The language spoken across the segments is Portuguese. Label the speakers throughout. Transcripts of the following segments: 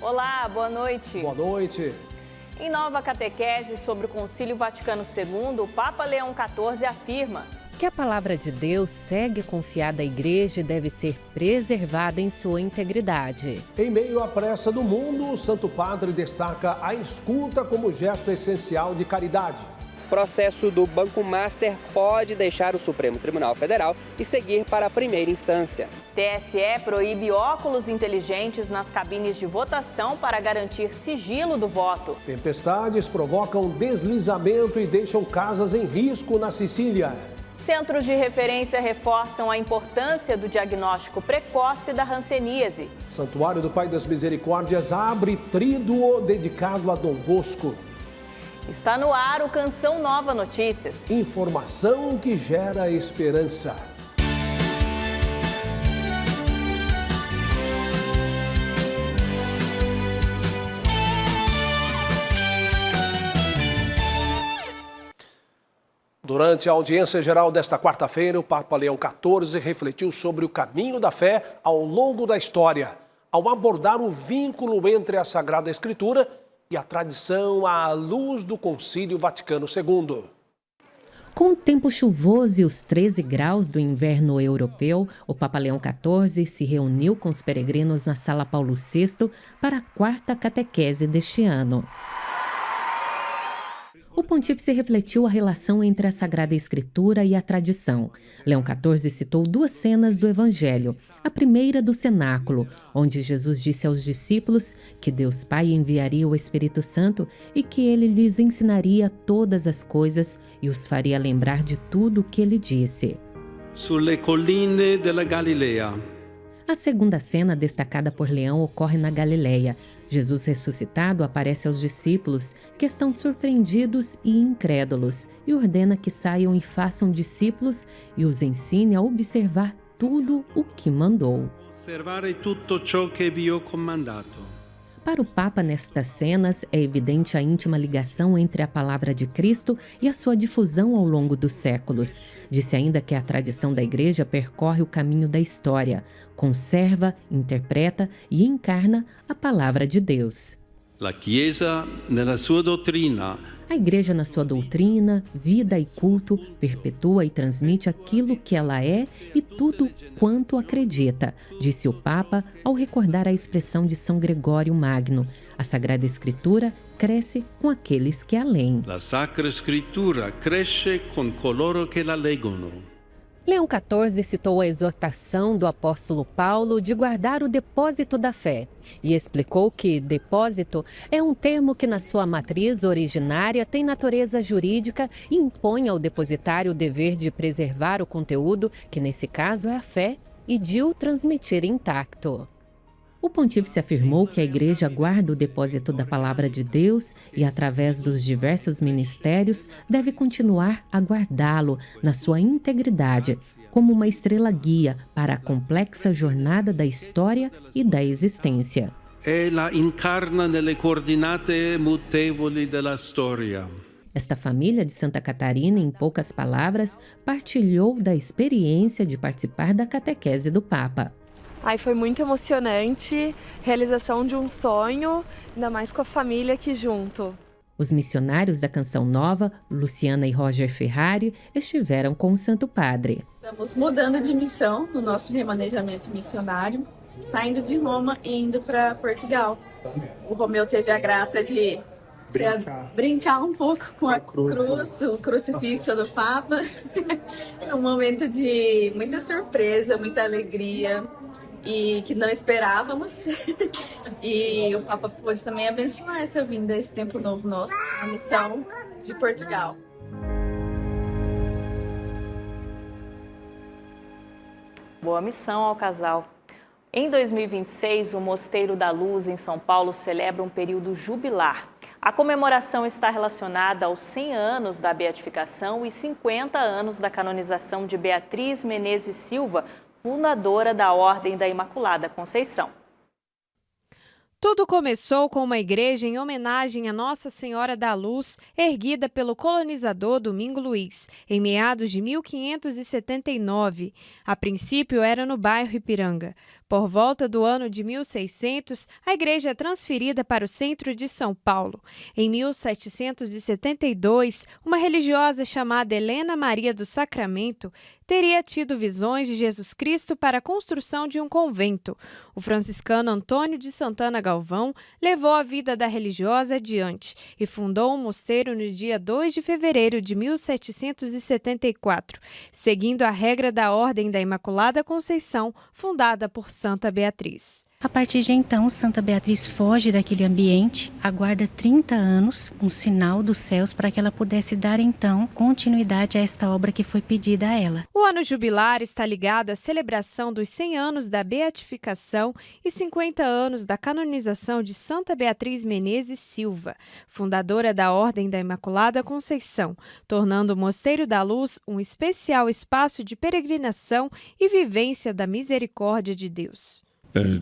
Speaker 1: Olá, boa noite.
Speaker 2: Boa noite.
Speaker 1: Em nova catequese sobre o Concílio Vaticano II, o Papa Leão XIV afirma
Speaker 3: que a palavra de Deus segue confiada à Igreja e deve ser preservada em sua integridade.
Speaker 2: Em meio à pressa do mundo, o Santo Padre destaca a escuta como gesto essencial de caridade.
Speaker 4: O processo do Banco Master pode deixar o Supremo Tribunal Federal e seguir para a primeira instância.
Speaker 1: TSE proíbe óculos inteligentes nas cabines de votação para garantir sigilo do voto.
Speaker 2: Tempestades provocam deslizamento e deixam casas em risco na Sicília.
Speaker 1: Centros de referência reforçam a importância do diagnóstico precoce da hanseníase.
Speaker 2: Santuário do Pai das Misericórdias abre tríduo dedicado a Dom Bosco.
Speaker 1: Está no ar o Canção Nova Notícias.
Speaker 2: Informação que gera esperança. Durante a audiência geral desta quarta-feira, o Papa Leão XIV refletiu sobre o caminho da fé ao longo da história, ao abordar o vínculo entre a Sagrada Escritura e a tradição à luz do Concílio Vaticano II.
Speaker 3: Com o tempo chuvoso e os 13 graus do inverno europeu, o Papa Leão XIV se reuniu com os peregrinos na Sala Paulo VI para a quarta catequese deste ano. O pontífice refletiu a relação entre a Sagrada Escritura e a tradição. Leão XIV citou duas cenas do Evangelho. A primeira do cenáculo, onde Jesus disse aos discípulos que Deus Pai enviaria o Espírito Santo e que ele lhes ensinaria todas as coisas e os faria lembrar de tudo o que ele disse.
Speaker 5: Sulle colline della Galilea.
Speaker 3: A segunda cena, destacada por Leão, ocorre na Galileia. Jesus ressuscitado aparece aos discípulos, que estão surpreendidos e incrédulos, e ordena que saiam e façam discípulos e os ensine a observar tudo o que mandou.
Speaker 5: Osservare tutto ciò che vi ho comandato.
Speaker 3: Para o Papa, nestas cenas, é evidente a íntima ligação entre a palavra de Cristo e a sua difusão ao longo dos séculos. Disse ainda que a tradição da Igreja percorre o caminho da história, conserva, interpreta e encarna a palavra de Deus.
Speaker 5: La Chiesa, nella sua dottrina,
Speaker 3: a Igreja, na sua doutrina, vida e culto, perpetua e transmite aquilo que ela é e tudo quanto acredita, disse o Papa ao recordar a expressão de São Gregório Magno. A Sagrada Escritura cresce com aqueles que a leem.
Speaker 5: La Sacra Scrittura cresce con coloro che la leggono.
Speaker 3: Leão XIV citou a exortação do apóstolo Paulo de guardar o depósito da fé e explicou que depósito é um termo que na sua matriz originária tem natureza jurídica e impõe ao depositário o dever de preservar o conteúdo, que nesse caso é a fé, e de o transmitir intacto. O pontífice afirmou que a Igreja guarda o depósito da Palavra de Deus e, através dos diversos ministérios, deve continuar a guardá-lo na sua integridade, como uma estrela guia para a complexa jornada da história e da existência.
Speaker 5: Ela encarna nelle coordinate mutevoli della storia.
Speaker 3: Esta família de Santa Catarina, em poucas palavras, partilhou da experiência de participar da catequese do Papa.
Speaker 6: Foi muito emocionante, realização de um sonho, ainda mais com a família aqui junto.
Speaker 3: Os missionários da Canção Nova, Luciana e Roger Ferrari, estiveram com o Santo Padre.
Speaker 7: Estamos mudando de missão no nosso remanejamento missionário, saindo de Roma e indo para Portugal. O Romeu teve a graça de brincar um pouco com a cruz, o crucifixo do Papa. É um momento de muita surpresa, muita alegria. E que não esperávamos, e o Papa pôde também abençoar essa vinda, esse tempo novo nosso, a missão de Portugal.
Speaker 1: Boa missão ao casal. Em 2026, o Mosteiro da Luz, em São Paulo, celebra um período jubilar. A comemoração está relacionada aos 100 anos da beatificação e 50 anos da canonização de Beatriz Menezes Silva, fundadora da Ordem da Imaculada Conceição.
Speaker 8: Tudo começou com uma igreja em homenagem a Nossa Senhora da Luz, erguida pelo colonizador Domingo Luiz, em meados de 1579. A princípio era no bairro Ipiranga. Por volta do ano de 1600, a igreja é transferida para o centro de São Paulo. Em 1772, uma religiosa chamada Helena Maria do Sacramento teria tido visões de Jesus Cristo para a construção de um convento. O franciscano Antônio de Santana Galvão levou a vida da religiosa adiante e fundou um mosteiro no dia 2 de fevereiro de 1774, seguindo a regra da Ordem da Imaculada Conceição, fundada por Santa Beatriz.
Speaker 9: A partir de então, Santa Beatriz foge daquele ambiente, aguarda 30 anos, um sinal dos céus para que ela pudesse dar então continuidade a esta obra que foi pedida a ela.
Speaker 8: O ano jubilar está ligado à celebração dos 100 anos da beatificação e 50 anos da canonização de Santa Beatriz Menezes Silva, fundadora da Ordem da Imaculada Conceição, tornando o Mosteiro da Luz um especial espaço de peregrinação e vivência da misericórdia de Deus.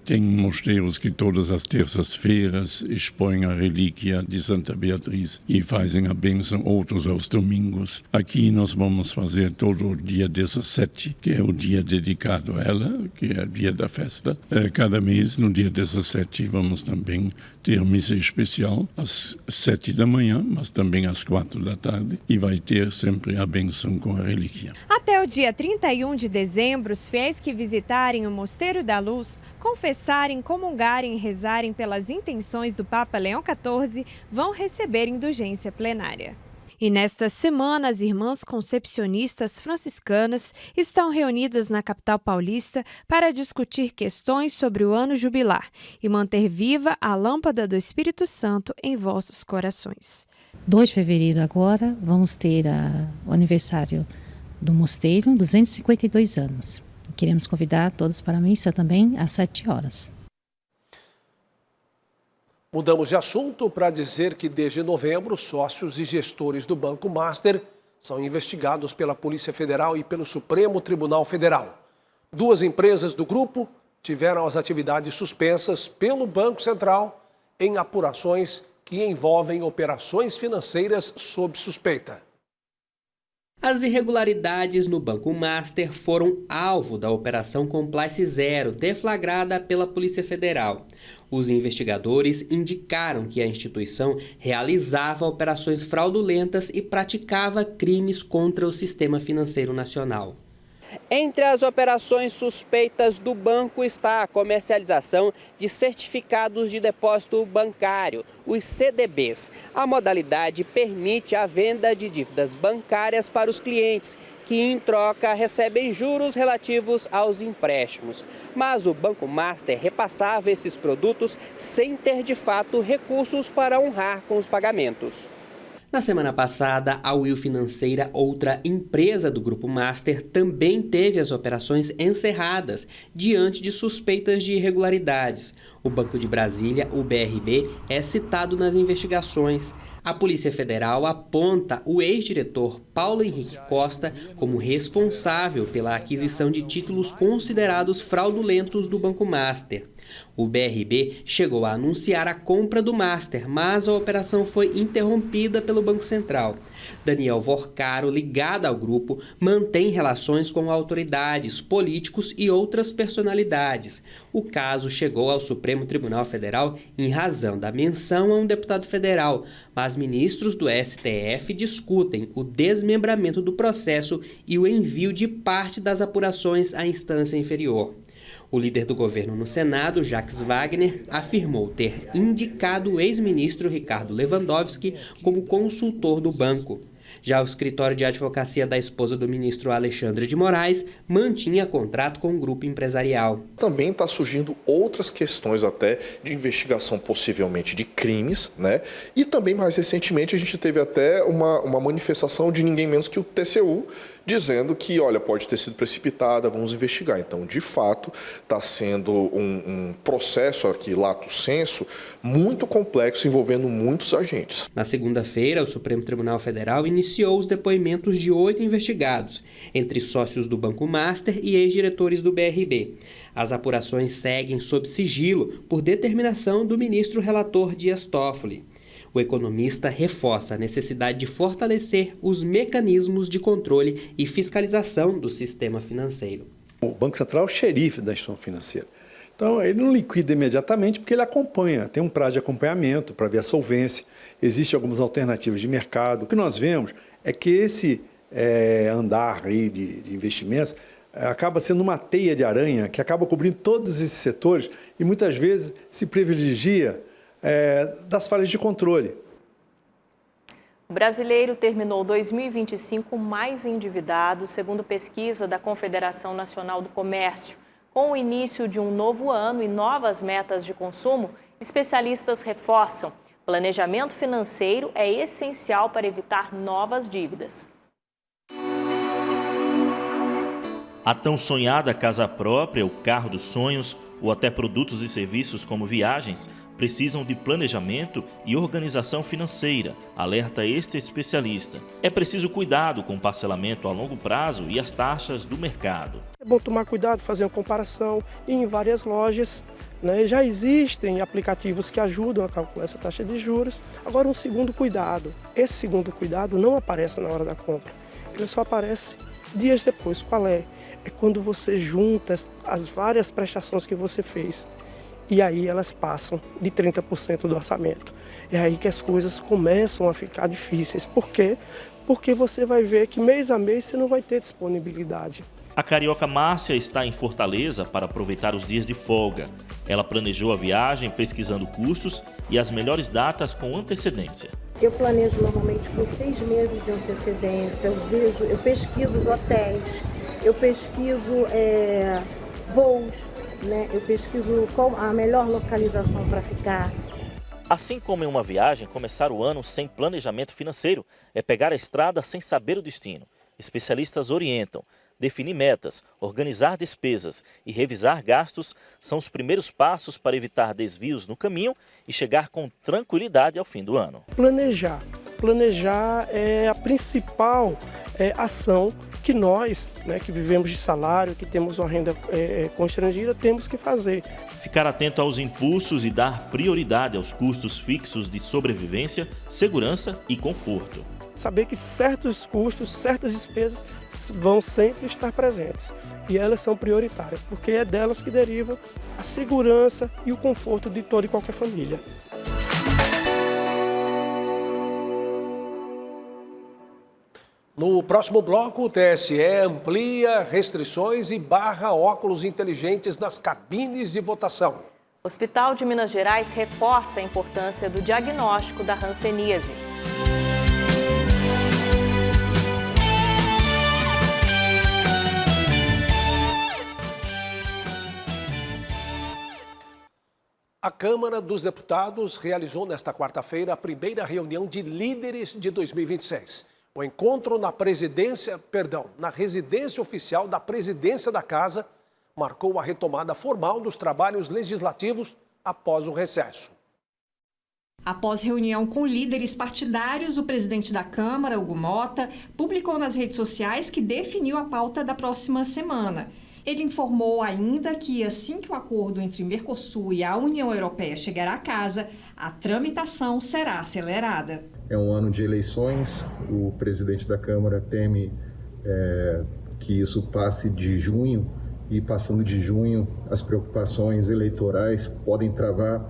Speaker 10: Tem mosteiros que todas as terças-feiras expõem a relíquia de Santa Beatriz e fazem a bênção, outros aos domingos. Aqui nós vamos fazer todo o dia 17, que é o dia dedicado a ela, que é o dia da festa. Cada mês, no dia 17, vamos também ter missa especial às 7 da manhã, mas também às 4 da tarde, e vai ter sempre a bênção com a relíquia.
Speaker 8: Até o dia 31 de dezembro, os fiéis que visitarem o Mosteiro da Luz, confessarem, comungarem e rezarem pelas intenções do Papa Leão XIV, vão receber indulgência plenária. E nesta semana, as irmãs concepcionistas franciscanas estão reunidas na capital paulista para discutir questões sobre o ano jubilar e manter viva a lâmpada do Espírito Santo em vossos corações.
Speaker 9: 2 de fevereiro agora, vamos ter o aniversário do mosteiro, 252 anos. Queremos convidar todos para a missa também às 7 horas.
Speaker 2: Mudamos de assunto para dizer que desde novembro, sócios e gestores do Banco Master são investigados pela Polícia Federal e pelo Supremo Tribunal Federal. 2 empresas do grupo tiveram as atividades suspensas pelo Banco Central em apurações que envolvem operações financeiras sob suspeita.
Speaker 4: As irregularidades no Banco Master foram alvo da Operação Compliance Zero, deflagrada pela Polícia Federal. Os investigadores indicaram que a instituição realizava operações fraudulentas e praticava crimes contra o sistema financeiro nacional. Entre as operações suspeitas do banco está a comercialização de certificados de depósito bancário, os CDBs. A modalidade permite a venda de dívidas bancárias para os clientes, que em troca recebem juros relativos aos empréstimos. Mas o Banco Master repassava esses produtos sem ter de fato recursos para honrar com os pagamentos. Na semana passada, a Will Financeira, outra empresa do Grupo Master, também teve as operações encerradas diante de suspeitas de irregularidades. O Banco de Brasília, o BRB, é citado nas investigações. A Polícia Federal aponta o ex-diretor Paulo Henrique Costa como responsável pela aquisição de títulos considerados fraudulentos do Banco Master. O BRB chegou a anunciar a compra do Master, mas a operação foi interrompida pelo Banco Central. Daniel Vorcaro, ligado ao grupo, mantém relações com autoridades, políticos e outras personalidades. O caso chegou ao Supremo Tribunal Federal em razão da menção a um deputado federal, mas ministros do STF discutem o desmembramento do processo e o envio de parte das apurações à instância inferior. O líder do governo no Senado, Jacques Wagner, afirmou ter indicado o ex-ministro Ricardo Lewandowski como consultor do banco. Já o escritório de advocacia da esposa do ministro Alexandre de Moraes mantinha contrato com o grupo empresarial.
Speaker 11: Também está surgindo outras questões até de investigação possivelmente de crimes, né? E também mais recentemente a gente teve até uma manifestação de ninguém menos que o TCU, dizendo que, olha, pode ter sido precipitada, vamos investigar. Então, de fato, está sendo um processo aqui, lato sensu, muito complexo, envolvendo muitos agentes.
Speaker 4: Na segunda-feira, o Supremo Tribunal Federal iniciou os depoimentos de 8 investigados, entre sócios do Banco Master e ex-diretores do BRB. As apurações seguem sob sigilo por determinação do ministro relator Dias Toffoli. O economista reforça a necessidade de fortalecer os mecanismos de controle e fiscalização do sistema financeiro.
Speaker 12: O Banco Central é o xerife da instituição financeira. Então, ele não liquida imediatamente porque ele acompanha, tem um prazo de acompanhamento para ver a solvência. Existem algumas alternativas de mercado. O que nós vemos é que esse andar aí de investimentos acaba sendo uma teia de aranha que acaba cobrindo todos esses setores e muitas vezes se privilegia das falhas de controle.
Speaker 1: O brasileiro terminou 2025 mais endividado, segundo pesquisa da Confederação Nacional do Comércio. Com o início de um novo ano e novas metas de consumo, especialistas reforçam: planejamento financeiro é essencial para evitar novas dívidas.
Speaker 13: A tão sonhada casa própria, o carro dos sonhos ou até produtos e serviços como viagens precisam de planejamento e organização financeira, alerta este especialista. É preciso cuidado com o parcelamento a longo prazo e as taxas do mercado.
Speaker 14: É bom tomar cuidado, fazer uma comparação e em várias lojas, né, já existem aplicativos que ajudam a calcular essa taxa de juros. Agora, um segundo cuidado. Esse segundo cuidado não aparece na hora da compra, ele só aparece dias depois. Qual é? É quando você junta as várias prestações que você fez. E aí elas passam de 30% do orçamento. É aí que as coisas começam a ficar difíceis. Por quê? Porque você vai ver que mês a mês você não vai ter disponibilidade.
Speaker 13: A carioca Márcia está em Fortaleza para aproveitar os dias de folga. Ela planejou a viagem pesquisando custos e as melhores datas com antecedência.
Speaker 15: Eu planejo normalmente com 6 meses de antecedência, eu pesquiso os hotéis, eu pesquiso voos, né? Eu pesquiso qual a melhor localização para ficar.
Speaker 13: Assim como em uma viagem, começar o ano sem planejamento financeiro é pegar a estrada sem saber o destino. Especialistas orientam: definir metas, organizar despesas e revisar gastos são os primeiros passos para evitar desvios no caminho e chegar com tranquilidade ao fim do ano.
Speaker 14: Planejar é a principal ação que nós, né, que vivemos de salário, que temos uma renda constrangida, temos que fazer.
Speaker 13: Ficar atento aos impulsos e dar prioridade aos custos fixos de sobrevivência, segurança e conforto.
Speaker 14: Saber que certos custos, certas despesas vão sempre estar presentes e elas são prioritárias, porque é delas que derivam a segurança e o conforto de toda e qualquer família.
Speaker 2: No próximo bloco, o TSE amplia restrições e barra óculos inteligentes nas cabines de votação.
Speaker 1: O Hospital de Minas Gerais reforça a importância do diagnóstico da hanseníase.
Speaker 2: A Câmara dos Deputados realizou nesta quarta-feira a primeira reunião de líderes de 2026. O encontro na residência oficial da Presidência da Casa marcou a retomada formal dos trabalhos legislativos após o recesso.
Speaker 16: Após reunião com líderes partidários, o presidente da Câmara, Hugo Mota, publicou nas redes sociais que definiu a pauta da próxima semana. Ele informou ainda que, assim que o acordo entre Mercosul e a União Europeia chegar à casa, a tramitação será acelerada.
Speaker 17: É um ano de eleições, o presidente da Câmara teme que isso passe de junho, e passando de junho, as preocupações eleitorais podem travar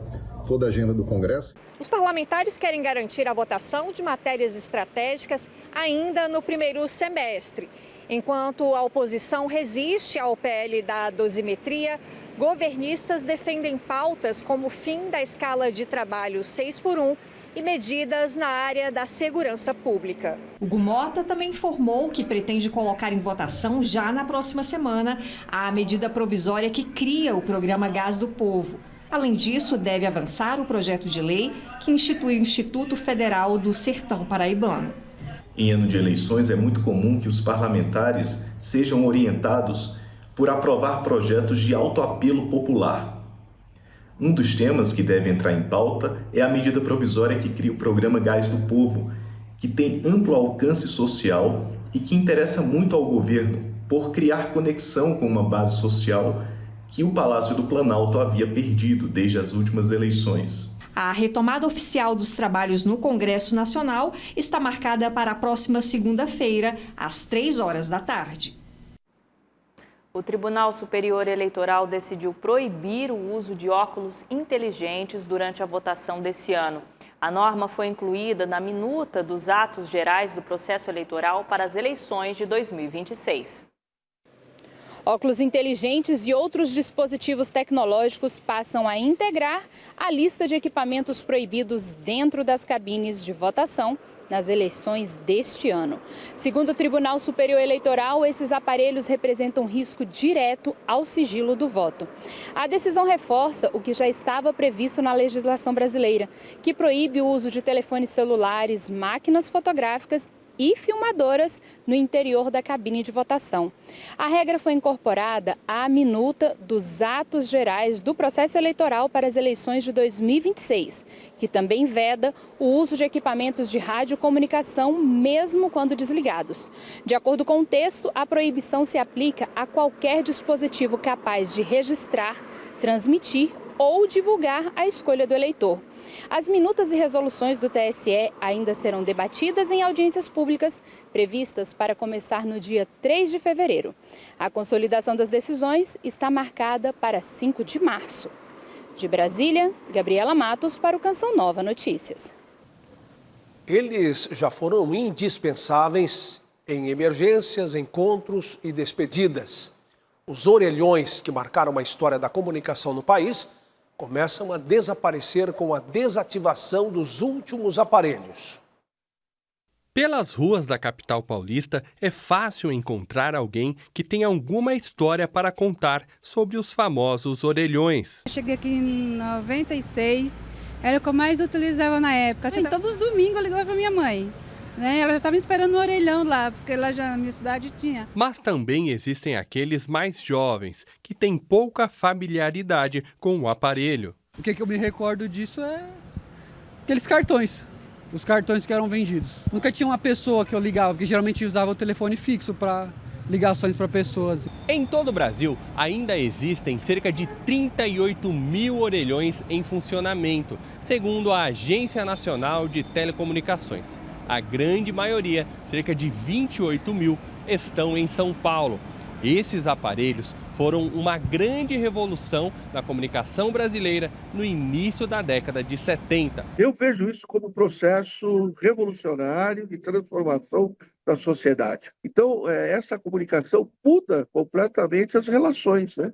Speaker 17: toda a agenda do Congresso.
Speaker 18: Os parlamentares querem garantir a votação de matérias estratégicas ainda no primeiro semestre. Enquanto a oposição resiste ao PL da dosimetria, governistas defendem pautas como o fim da escala de trabalho 6x1 e medidas na área da segurança pública.
Speaker 16: Hugo Mota também informou que pretende colocar em votação já na próxima semana a medida provisória que cria o programa Gás do Povo. Além disso, deve avançar o projeto de lei que institui o Instituto Federal do Sertão Paraibano.
Speaker 19: Em ano de eleições, é muito comum que os parlamentares sejam orientados por aprovar projetos de alto apelo popular. Um dos temas que deve entrar em pauta é a medida provisória que cria o programa Gás do Povo, que tem amplo alcance social e que interessa muito ao governo por criar conexão com uma base social que o Palácio do Planalto havia perdido desde as últimas eleições.
Speaker 16: A retomada oficial dos trabalhos no Congresso Nacional está marcada para a próxima segunda-feira, às 15h.
Speaker 1: O Tribunal Superior Eleitoral decidiu proibir o uso de óculos inteligentes durante a votação desse ano. A norma foi incluída na minuta dos atos gerais do processo eleitoral para as eleições de 2026.
Speaker 20: Óculos inteligentes e outros dispositivos tecnológicos passam a integrar a lista de equipamentos proibidos dentro das cabines de votação nas eleições deste ano. Segundo o Tribunal Superior Eleitoral, esses aparelhos representam risco direto ao sigilo do voto. A decisão reforça o que já estava previsto na legislação brasileira, que proíbe o uso de telefones celulares, máquinas fotográficas e filmadoras no interior da cabine de votação. A regra foi incorporada à minuta dos atos gerais do processo eleitoral para as eleições de 2026, que também veda o uso de equipamentos de radiocomunicação, mesmo quando desligados. De acordo com o texto, a proibição se aplica a qualquer dispositivo capaz de registrar, transmitir ou divulgar a escolha do eleitor. As minutas e resoluções do TSE ainda serão debatidas em audiências públicas previstas para começar no dia 3 de fevereiro. A consolidação das decisões está marcada para 5 de março. De Brasília, Gabriela Matos para o Canção Nova Notícias.
Speaker 2: Eles já foram indispensáveis em emergências, encontros e despedidas. Os orelhões que marcaram a história da comunicação no país começam a desaparecer com a desativação dos últimos aparelhos.
Speaker 21: Pelas ruas da capital paulista, é fácil encontrar alguém que tem alguma história para contar sobre os famosos orelhões.
Speaker 22: Eu cheguei aqui em 96, era o que eu mais utilizava na época. Assim, todos os domingos eu ligava para minha mãe. Ela já estava esperando o orelhão lá, porque lá já na minha cidade tinha.
Speaker 21: Mas também existem aqueles mais jovens, que têm pouca familiaridade com o aparelho.
Speaker 23: O que eu me recordo disso é aqueles cartões, os cartões que eram vendidos. Nunca tinha uma pessoa que eu ligava, porque geralmente usava o telefone fixo para ligações para pessoas.
Speaker 21: Em todo o Brasil, ainda existem cerca de 38 mil orelhões em funcionamento, segundo a Agência Nacional de Telecomunicações. A grande maioria, cerca de 28 mil, estão em São Paulo. Esses aparelhos foram uma grande revolução na comunicação brasileira no início da década de 70.
Speaker 24: Eu vejo isso como um processo revolucionário de transformação da sociedade. Então, essa comunicação muda completamente as relações, né?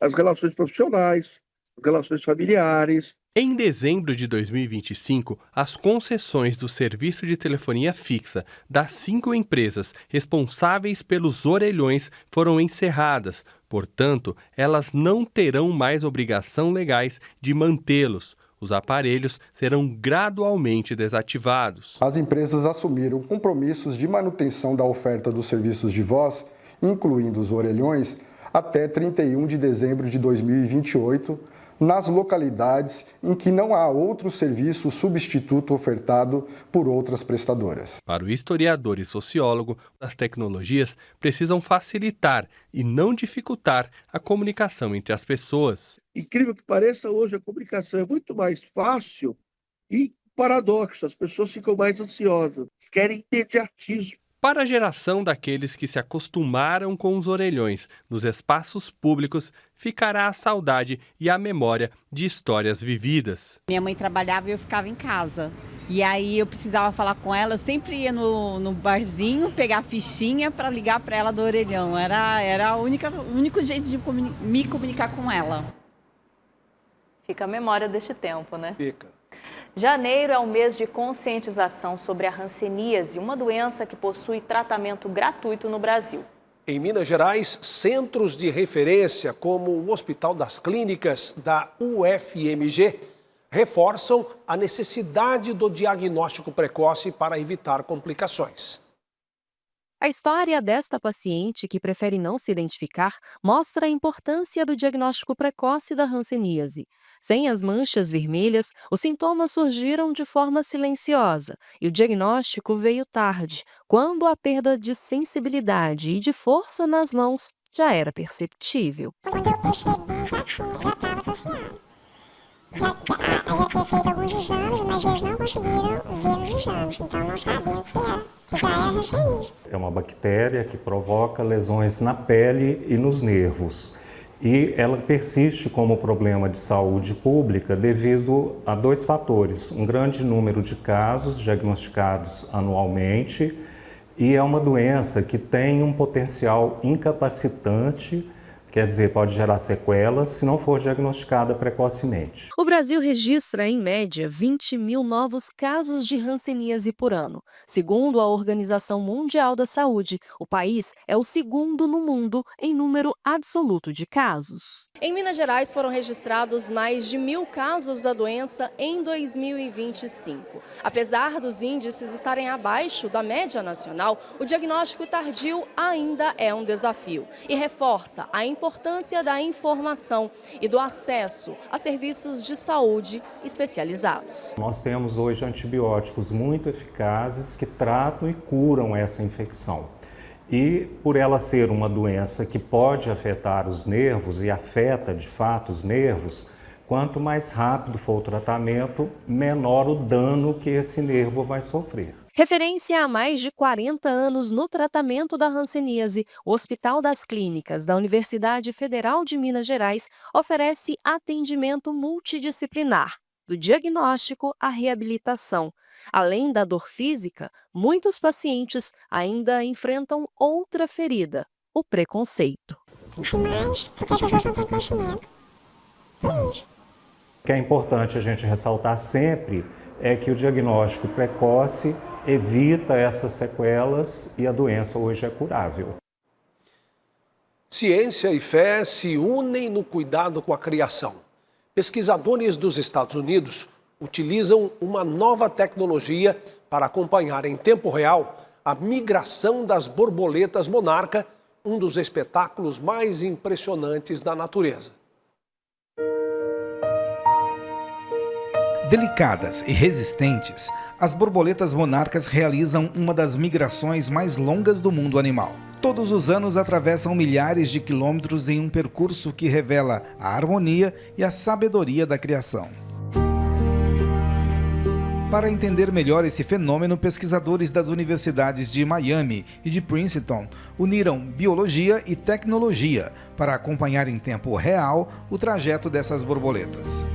Speaker 24: As relações profissionais, as relações familiares.
Speaker 21: Em dezembro de 2025, as concessões do serviço de telefonia fixa das 5 empresas responsáveis pelos orelhões foram encerradas. Portanto, elas não terão mais obrigação legais de mantê-los. Os aparelhos serão gradualmente desativados.
Speaker 25: As empresas assumiram compromissos de manutenção da oferta dos serviços de voz, incluindo os orelhões, até 31 de dezembro de 2028, nas localidades em que não há outro serviço substituto ofertado por outras prestadoras.
Speaker 21: Para o historiador e sociólogo, as tecnologias precisam facilitar e não dificultar a comunicação entre as pessoas.
Speaker 24: Incrível que pareça, hoje a comunicação é muito mais fácil e paradoxo, as pessoas ficam mais ansiosas, querem imediatismo.
Speaker 21: Para a geração daqueles que se acostumaram com os orelhões nos espaços públicos, ficará a saudade e a memória de histórias vividas.
Speaker 26: Minha mãe trabalhava e eu ficava em casa. E aí eu precisava falar com ela, eu sempre ia no barzinho, pegar a fichinha para ligar para ela do orelhão. Era o único jeito de me comunicar com ela.
Speaker 1: Fica a memória deste tempo, né?
Speaker 2: Fica.
Speaker 1: Janeiro é o mês de conscientização sobre a hanseníase, uma doença que possui tratamento gratuito no Brasil.
Speaker 2: Em Minas Gerais, centros de referência como o Hospital das Clínicas da UFMG reforçam a necessidade do diagnóstico precoce para evitar complicações.
Speaker 3: A história desta paciente, que prefere não se identificar, mostra a importância do diagnóstico precoce da hanseníase. Sem as manchas vermelhas, os sintomas surgiram de forma silenciosa e o diagnóstico veio tarde, quando a perda de sensibilidade e de força nas mãos já era perceptível.
Speaker 5: Quando eu percebi, já estava atrofiado. Já tinha feito alguns exames, mas eles não conseguiram ver nos exames, então não sabiam o que era. Já era hanseníase.
Speaker 6: É uma bactéria que provoca lesões na pele e nos nervos. E ela persiste como problema de saúde pública devido a dois fatores. Um grande número de casos diagnosticados anualmente e é uma doença que tem um potencial incapacitante, quer dizer, pode gerar sequelas se não for diagnosticada precocemente.
Speaker 3: O Brasil registra, em média, 20 mil novos casos de hanseníase por ano. Segundo a Organização Mundial da Saúde, o país é o segundo no mundo em número absoluto de casos.
Speaker 7: Em Minas Gerais foram registrados mais de 1.000 casos da doença em 2025. Apesar dos índices estarem abaixo da média nacional, o diagnóstico tardio ainda é um desafio e reforça a importância da informação e do acesso a serviços de saúde especializados.
Speaker 6: Nós temos hoje antibióticos muito eficazes que tratam e curam essa infecção. E por ela ser uma doença que pode afetar os nervos e afeta de fato os nervos, quanto mais rápido for o tratamento, menor o dano que esse nervo vai sofrer.
Speaker 3: Referência há mais de 40 anos no tratamento da hanseníase, o Hospital das Clínicas da Universidade Federal de Minas Gerais oferece atendimento multidisciplinar, do diagnóstico à reabilitação. Além da dor física, muitos pacientes ainda enfrentam outra ferida, o preconceito.
Speaker 5: Mas porque as pessoas não têm conhecimento. Por isso.
Speaker 6: O que é importante a gente ressaltar sempre é que o diagnóstico precoce evita essas sequelas e a doença hoje é curável.
Speaker 2: Ciência e fé se unem no cuidado com a criação. Pesquisadores dos Estados Unidos utilizam uma nova tecnologia para acompanhar em tempo real a migração das borboletas monarca, um dos espetáculos mais impressionantes da natureza.
Speaker 8: Delicadas e resistentes, as borboletas monarcas realizam uma das migrações mais longas do mundo animal. Todos os anos atravessam milhares de quilômetros em um percurso que revela a harmonia e a sabedoria da criação. Para entender melhor esse fenômeno, pesquisadores das universidades de Miami e de Princeton uniram biologia e tecnologia para acompanhar em tempo real o trajeto dessas borboletas.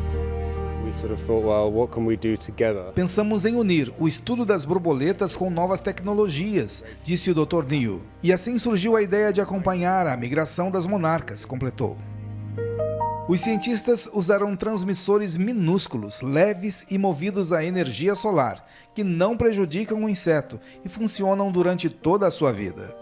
Speaker 8: Pensamos em unir o estudo das borboletas com novas tecnologias, disse o Dr. Neil. E assim surgiu a ideia de acompanhar a migração das monarcas, completou. Os cientistas usaram transmissores minúsculos, leves e movidos a energia solar, que não prejudicam o inseto e funcionam durante toda a sua vida.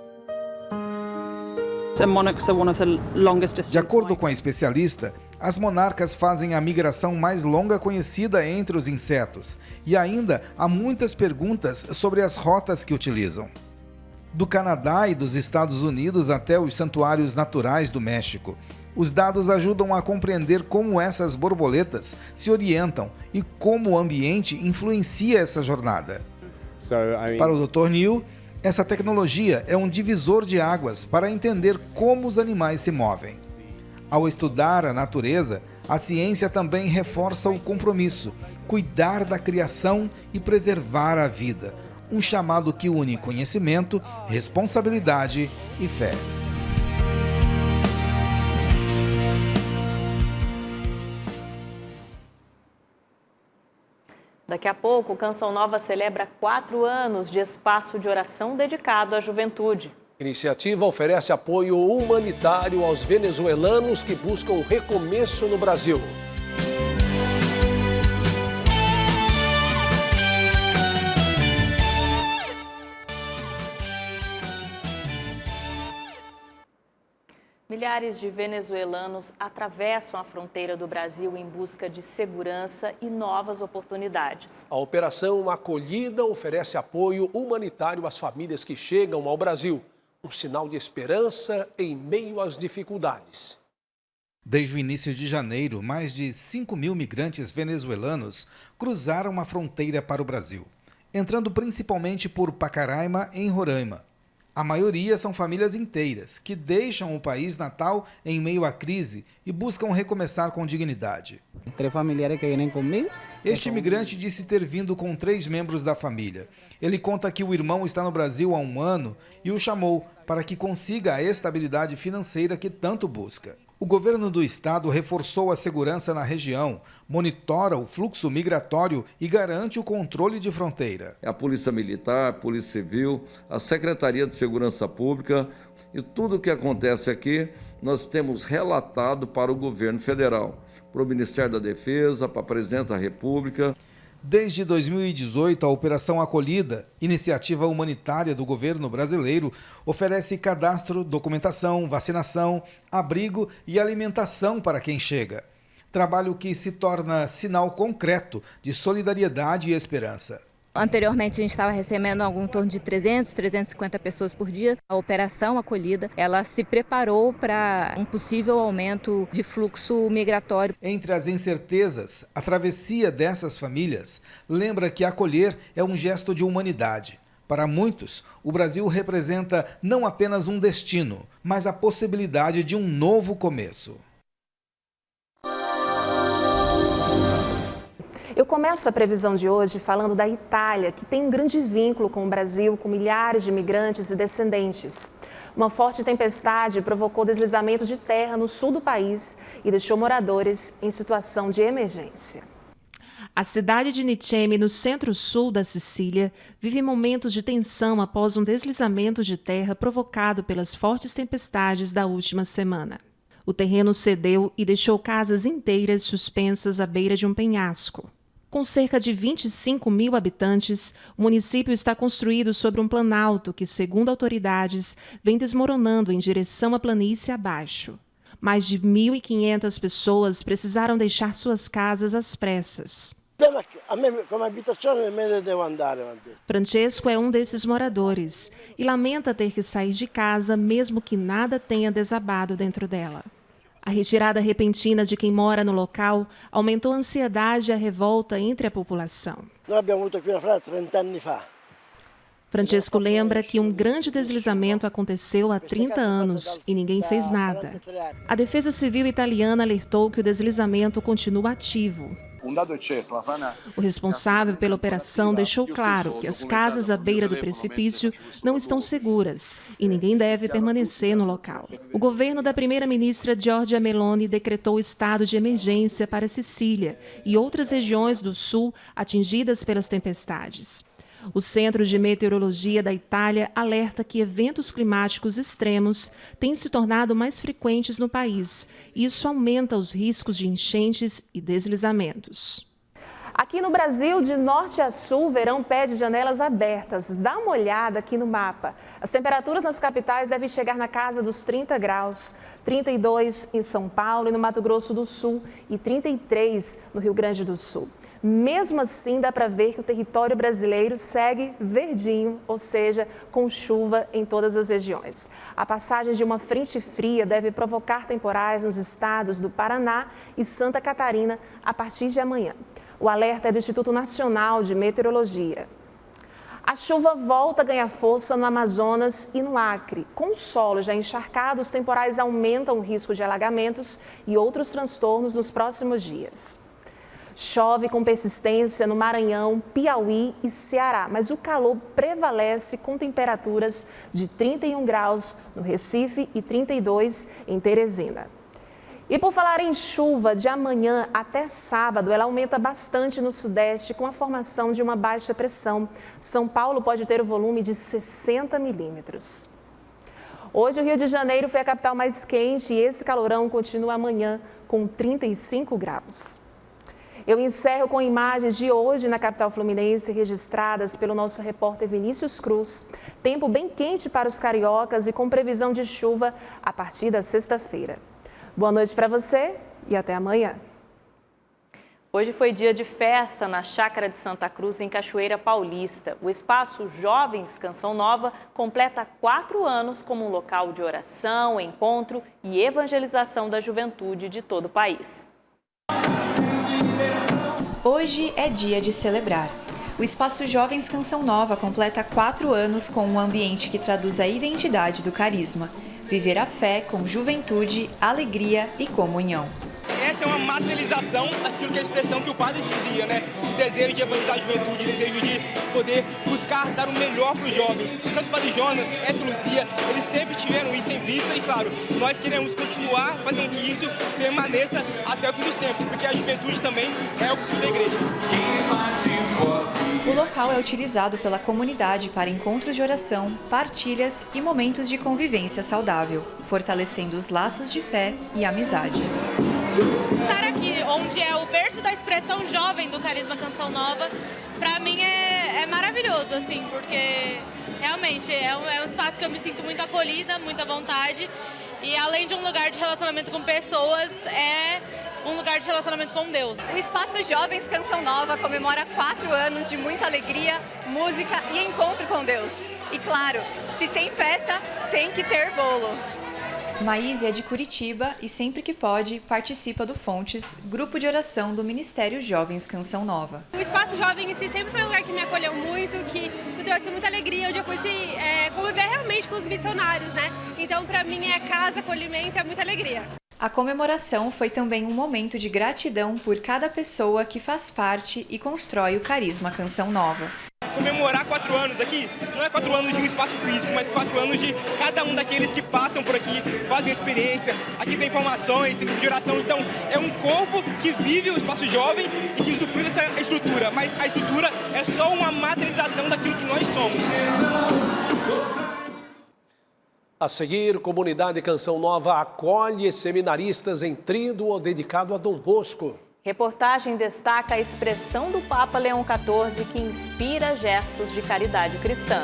Speaker 8: De acordo com a especialista, as monarcas fazem a migração mais longa conhecida entre os insetos e ainda há muitas perguntas sobre as rotas que utilizam. Do Canadá e dos Estados Unidos até os santuários naturais do México, os dados ajudam a compreender como essas borboletas se orientam e como o ambiente influencia essa jornada. Para o Dr. Neil, essa tecnologia é um divisor de águas para entender como os animais se movem. Ao estudar a natureza, a ciência também reforça o compromisso, cuidar da criação e preservar a vida, um chamado que une conhecimento, responsabilidade e fé.
Speaker 1: Daqui a pouco, Canção Nova celebra 4 anos de espaço de oração dedicado à juventude.
Speaker 2: A iniciativa oferece apoio humanitário aos venezuelanos que buscam recomeço no Brasil.
Speaker 1: Milhares de venezuelanos atravessam a fronteira do Brasil em busca de segurança e novas oportunidades.
Speaker 2: A Operação Acolhida oferece apoio humanitário às famílias que chegam ao Brasil. Um sinal de esperança em meio às dificuldades.
Speaker 8: Desde o início de janeiro, mais de 5.000 migrantes venezuelanos cruzaram a fronteira para o Brasil, entrando principalmente por Pacaraima, em Roraima. A maioria são famílias inteiras, que deixam o país natal em meio à crise e buscam recomeçar com dignidade.
Speaker 4: 3 familiares que vêm comigo.
Speaker 8: Este imigrante disse ter vindo com 3 membros da família. Ele conta que o irmão está no Brasil há 1 ano e o chamou para que consiga a estabilidade financeira que tanto busca. O governo do estado reforçou a segurança na região, monitora o fluxo migratório e garante o controle de fronteira.
Speaker 9: A Polícia Militar, a Polícia Civil, a Secretaria de Segurança Pública e tudo o que acontece aqui nós temos relatado para o governo federal, para o Ministério da Defesa, para a Presidência da República.
Speaker 8: Desde 2018, a Operação Acolhida, iniciativa humanitária do governo brasileiro, oferece cadastro, documentação, vacinação, abrigo e alimentação para quem chega. Trabalho que se torna sinal concreto de solidariedade e esperança.
Speaker 10: Anteriormente, a gente estava recebendo em torno de 350 pessoas por dia. A Operação Acolhida, ela se preparou para um possível aumento de fluxo migratório.
Speaker 8: Entre as incertezas, a travessia dessas famílias lembra que acolher é um gesto de humanidade. Para muitos, o Brasil representa não apenas um destino, mas a possibilidade de um novo começo.
Speaker 11: Eu começo a previsão de hoje falando da Itália, que tem um grande vínculo com o Brasil, com milhares de imigrantes e descendentes. Uma forte tempestade provocou deslizamento de terra no sul do país e deixou moradores em situação de emergência.
Speaker 12: A cidade de Nicemi, no centro-sul da Sicília, vive momentos de tensão após um deslizamento de terra provocado pelas fortes tempestades da última semana. O terreno cedeu e deixou casas inteiras suspensas à beira de um penhasco. Com cerca de 25.000 habitantes, o município está construído sobre um planalto que, segundo autoridades, vem desmoronando em direção à planície abaixo. Mais de 1.500 pessoas precisaram deixar suas casas às pressas. Francesco é um desses moradores e lamenta ter que sair de casa mesmo que nada tenha desabado dentro dela. A retirada repentina de quem mora no local aumentou a ansiedade e a revolta entre a população. Francesco lembra que um grande deslizamento aconteceu há 30 anos e ninguém fez nada. A Defesa Civil italiana alertou que o deslizamento continua ativo. O responsável pela operação deixou claro que as casas à beira do precipício não estão seguras e ninguém deve permanecer no local. O governo da primeira-ministra Giorgia Meloni decretou estado de emergência para Sicília e outras regiões do sul atingidas pelas tempestades. O Centro de Meteorologia da Itália alerta que eventos climáticos extremos têm se tornado mais frequentes no país e isso aumenta os riscos de enchentes e deslizamentos.
Speaker 11: Aqui no Brasil, de norte a sul, o verão pede janelas abertas. Dá uma olhada aqui no mapa. As temperaturas nas capitais devem chegar na casa dos 30 graus, 32 em São Paulo e no Mato Grosso do Sul e 33 no Rio Grande do Sul. Mesmo assim, dá para ver que o território brasileiro segue verdinho, ou seja, com chuva em todas as regiões. A passagem de uma frente fria deve provocar temporais nos estados do Paraná e Santa Catarina a partir de amanhã. O alerta é do Instituto Nacional de Meteorologia. A chuva volta a ganhar força no Amazonas e no Acre. Com o solo já encharcado, os temporais aumentam o risco de alagamentos e outros transtornos nos próximos dias. Chove com persistência no Maranhão, Piauí e Ceará, mas o calor prevalece com temperaturas de 31 graus no Recife e 32 em Teresina. E por falar em chuva, de amanhã até sábado, ela aumenta bastante no sudeste com a formação de uma baixa pressão. São Paulo pode ter o volume de 60 milímetros. Hoje o Rio de Janeiro foi a capital mais quente e esse calorão continua amanhã com 35 graus. Eu encerro com imagens de hoje na capital fluminense registradas pelo nosso repórter Vinícius Cruz. Tempo bem quente para os cariocas e com previsão de chuva a partir da sexta-feira. Boa noite para você e até amanhã.
Speaker 1: Hoje foi dia de festa na Chácara de Santa Cruz, em Cachoeira Paulista. O espaço Jovens Canção Nova completa 4 anos como um local de oração, encontro e evangelização da juventude de todo o país.
Speaker 13: Hoje é dia de celebrar. O espaço Jovens Canção Nova completa 4 anos com um ambiente que traduz a identidade do carisma. Viver a fé com juventude, alegria e comunhão.
Speaker 14: Essa é uma materialização daquilo que é a expressão que o padre dizia, né? O desejo de evangelizar a juventude, o desejo de poder buscar dar o melhor para os jovens. Tanto o padre Jonas, Héctor Luzia, eles sempre tiveram isso em vista e, claro, nós queremos continuar fazendo que isso permaneça até o fim dos tempos, porque a juventude também é o futuro da igreja.
Speaker 13: O local é utilizado pela comunidade para encontros de oração, partilhas e momentos de convivência saudável, fortalecendo os laços de fé e amizade.
Speaker 15: Estar aqui, onde é o berço da expressão jovem do Carisma Canção Nova, para mim é maravilhoso, assim, porque realmente é um espaço que eu me sinto muito acolhida, muita vontade, e além de um lugar de relacionamento com pessoas, é um lugar de relacionamento com Deus.
Speaker 13: O Espaço Jovens Canção Nova comemora 4 anos de muita alegria, música e encontro com Deus. E claro, se tem festa, tem que ter bolo. Maíse é de Curitiba e sempre que pode participa do Fontes, grupo de oração do Ministério Jovens Canção Nova.
Speaker 15: O Espaço Jovem em si sempre foi um lugar que me acolheu muito, que me trouxe muita alegria, onde eu pude conviver realmente com os missionários, né? Então, para mim, é casa, acolhimento, é muita alegria.
Speaker 13: A comemoração foi também um momento de gratidão por cada pessoa que faz parte e constrói o Carisma Canção Nova.
Speaker 14: Comemorar 4 anos aqui, não é 4 anos de um espaço físico, mas 4 anos de cada um daqueles que passam por aqui, fazem experiência, aqui tem informações, tem de oração, então é um corpo que vive o espaço jovem e que usufrui dessa estrutura, mas a estrutura é só uma materialização daquilo que nós somos.
Speaker 2: A seguir, Comunidade Canção Nova acolhe seminaristas em tríduo dedicado a Dom Bosco.
Speaker 1: Reportagem destaca a expressão do Papa Leão XIV que inspira gestos de caridade cristã.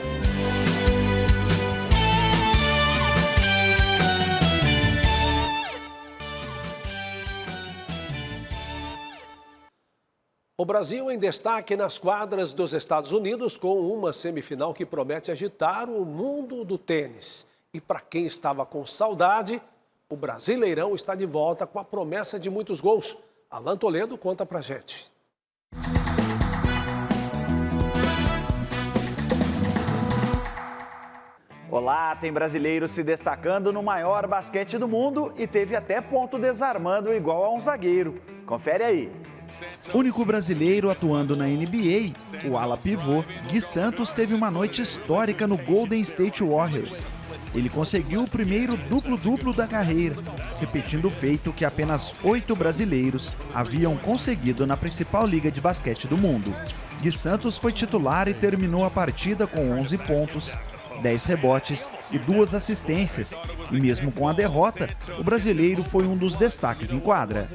Speaker 2: O Brasil em destaque nas quadras dos Estados Unidos com uma semifinal que promete agitar o mundo do tênis. E para quem estava com saudade, o Brasileirão está de volta com a promessa de muitos gols. Alan Toledo conta pra gente.
Speaker 17: Olá, tem brasileiro se destacando no maior basquete do mundo e teve até ponto desarmando igual a um zagueiro. Confere aí.
Speaker 8: Único brasileiro atuando na NBA, o ala pivô, Gui Santos teve uma noite histórica no Golden State Warriors. Ele conseguiu o primeiro duplo-duplo da carreira, repetindo o feito que apenas 8 brasileiros haviam conseguido na principal liga de basquete do mundo. Gui Santos foi titular e terminou a partida com 11 pontos, 10 rebotes e 2 assistências. E mesmo com a derrota, o brasileiro foi um dos destaques em quadra.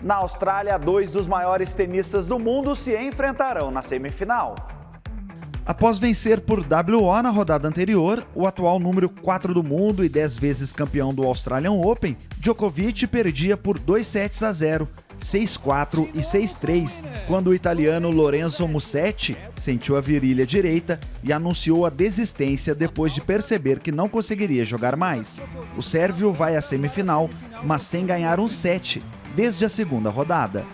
Speaker 17: Na Austrália, 2 dos maiores tenistas do mundo se enfrentarão na semifinal.
Speaker 8: Após vencer por WO na rodada anterior, o atual número 4 do mundo e 10 vezes campeão do Australian Open, Djokovic perdia por 2-0, 6-4 e 6-3, quando o italiano Lorenzo Musetti sentiu a virilha direita e anunciou a desistência depois de perceber que não conseguiria jogar mais. O sérvio vai à semifinal, mas sem ganhar um set, desde a segunda rodada.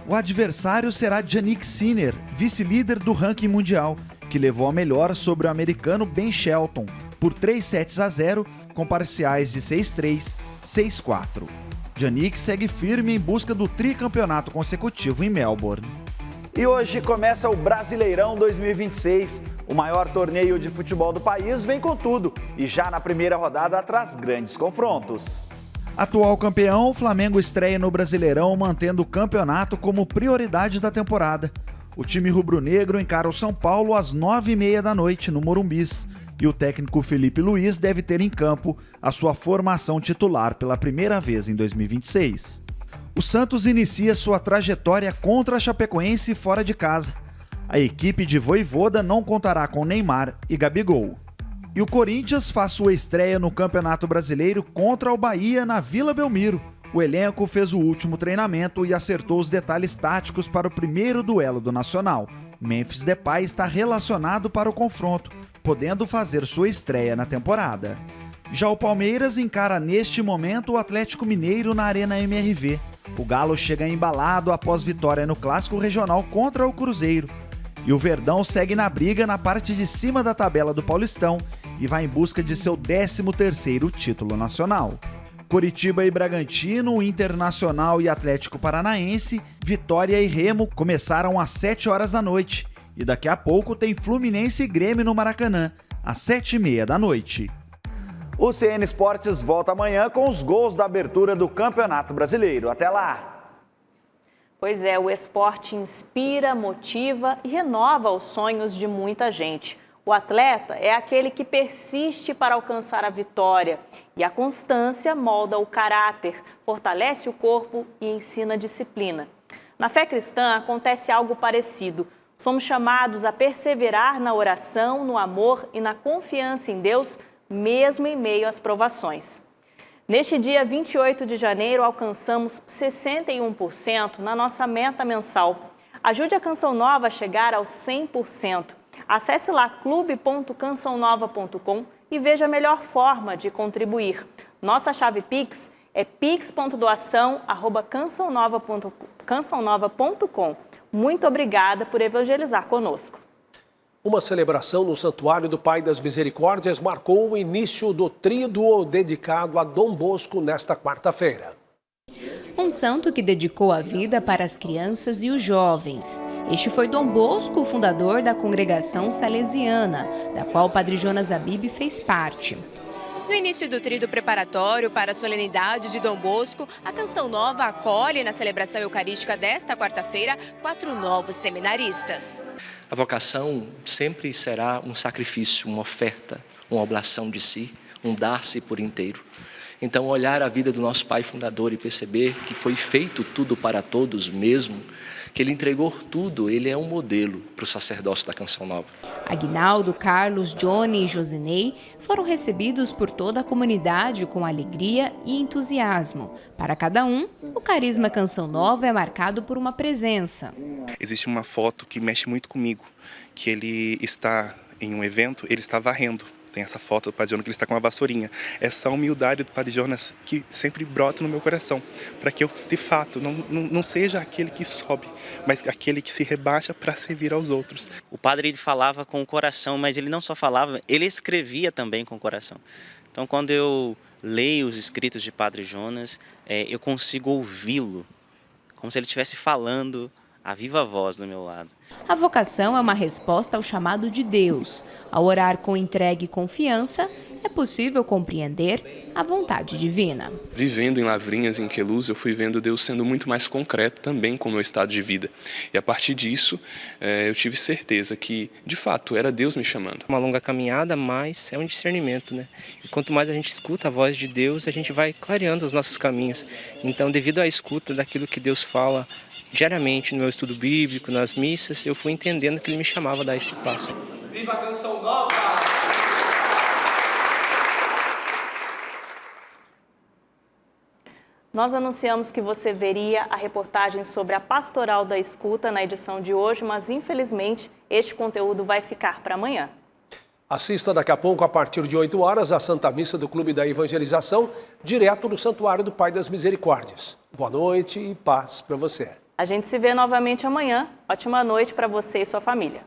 Speaker 8: O adversário será Jannik Sinner, vice-líder do ranking mundial, que levou a melhor sobre o americano Ben Shelton por 3-0, com parciais de 6-3, 6-4. Jannik segue firme em busca do tricampeonato consecutivo em Melbourne.
Speaker 17: E hoje começa o Brasileirão 2026. O maior torneio de futebol do país vem com tudo e já na primeira rodada traz grandes confrontos.
Speaker 8: Atual campeão, o Flamengo estreia no Brasileirão mantendo o campeonato como prioridade da temporada. O time rubro-negro encara o São Paulo às 9h30 da noite no Morumbis e o técnico Felipe Luiz deve ter em campo a sua formação titular pela primeira vez em 2026.
Speaker 17: O Santos inicia sua trajetória contra a Chapecoense fora de casa. A equipe de Vojvoda não contará com Neymar e Gabigol. E o Corinthians faz sua estreia no Campeonato Brasileiro contra o Bahia na Vila Belmiro. O elenco fez o último treinamento e acertou os detalhes táticos para o primeiro duelo do Nacional. Memphis Depay está relacionado para o confronto, podendo fazer sua estreia na temporada. Já o Palmeiras encara neste momento o Atlético Mineiro na Arena MRV. O Galo chega embalado após vitória no Clássico Regional contra o Cruzeiro. E o Verdão segue na briga na parte de cima da tabela do Paulistão e vai em busca de seu 13º título nacional. Coritiba e Bragantino, Internacional e Atlético Paranaense, Vitória e Remo começaram às 7 horas da noite. E daqui a pouco tem Fluminense e Grêmio no Maracanã, às 7h30 da noite. O CN Esportes volta amanhã com os gols da abertura do Campeonato Brasileiro. Até lá!
Speaker 1: Pois é, o esporte inspira, motiva e renova os sonhos de muita gente. O atleta é aquele que persiste para alcançar a vitória e a constância molda o caráter, fortalece o corpo e ensina disciplina. Na fé cristã acontece algo parecido. Somos chamados a perseverar na oração, no amor e na confiança em Deus, mesmo em meio às provações. Neste dia 28 de janeiro, alcançamos 61% na nossa meta mensal. Ajude a Canção Nova a chegar aos 100%. Acesse lá clube.cançãonova.com e veja a melhor forma de contribuir. Nossa chave Pix é pix.doação@cançãonova.com. Muito obrigada por evangelizar conosco.
Speaker 2: Uma celebração no Santuário do Pai das Misericórdias marcou o início do tríduo dedicado a Dom Bosco nesta quarta-feira.
Speaker 16: Um santo que dedicou a vida para as crianças e os jovens. Este foi Dom Bosco, o fundador da congregação salesiana, da qual o Padre Jonas Abib fez parte.
Speaker 18: No início do tríduo preparatório para a solenidade de Dom Bosco, a Canção Nova acolhe na celebração eucarística desta quarta-feira 4 novos seminaristas.
Speaker 19: A vocação sempre será um sacrifício, uma oferta, uma oblação de si, um dar-se por inteiro. Então, olhar a vida do nosso pai fundador e perceber que foi feito tudo para todos mesmo, que ele entregou tudo, ele é um modelo para o sacerdócio da Canção Nova.
Speaker 16: Aguinaldo, Carlos, Johnny e Josinei foram recebidos por toda a comunidade com alegria e entusiasmo. Para cada um, o carisma Canção Nova é marcado por uma presença.
Speaker 20: Existe uma foto que mexe muito comigo, que ele está em um evento, ele está varrendo. Tem essa foto do Padre Jonas que ele está com uma vassourinha. Essa humildade do Padre Jonas que sempre brota no meu coração, para que eu, de fato, não seja aquele que sobe, mas aquele que se rebaixa para servir aos outros.
Speaker 22: O padre ele falava com o coração, mas ele não só falava, ele escrevia também com o coração. Então, quando eu leio os escritos de Padre Jonas, eu consigo ouvi-lo, como se ele estivesse falando a viva voz do meu lado.
Speaker 16: A vocação é uma resposta ao chamado de Deus. Ao orar com entrega e confiança, é possível compreender a vontade divina.
Speaker 23: Vivendo em Lavrinhas, em Queluz, eu fui vendo Deus sendo muito mais concreto também com o meu estado de vida. E a partir disso, eu tive certeza que, de fato, era Deus me chamando.
Speaker 27: Uma longa caminhada, mas é um discernimento, né? E quanto mais a gente escuta a voz de Deus, a gente vai clareando os nossos caminhos. Então, devido à escuta daquilo que Deus fala diariamente no meu estudo bíblico, nas missas, eu fui entendendo que Ele me chamava a dar esse passo.
Speaker 28: Viva a Canção Nova!
Speaker 1: Nós anunciamos que você veria a reportagem sobre a Pastoral da Escuta na edição de hoje, mas infelizmente este conteúdo vai ficar para amanhã.
Speaker 2: Assista daqui a pouco, a partir de 8 horas, a Santa Missa do Clube da Evangelização, direto do Santuário do Pai das Misericórdias. Boa noite e paz para você.
Speaker 1: A gente se vê novamente amanhã. Ótima noite para você e sua família.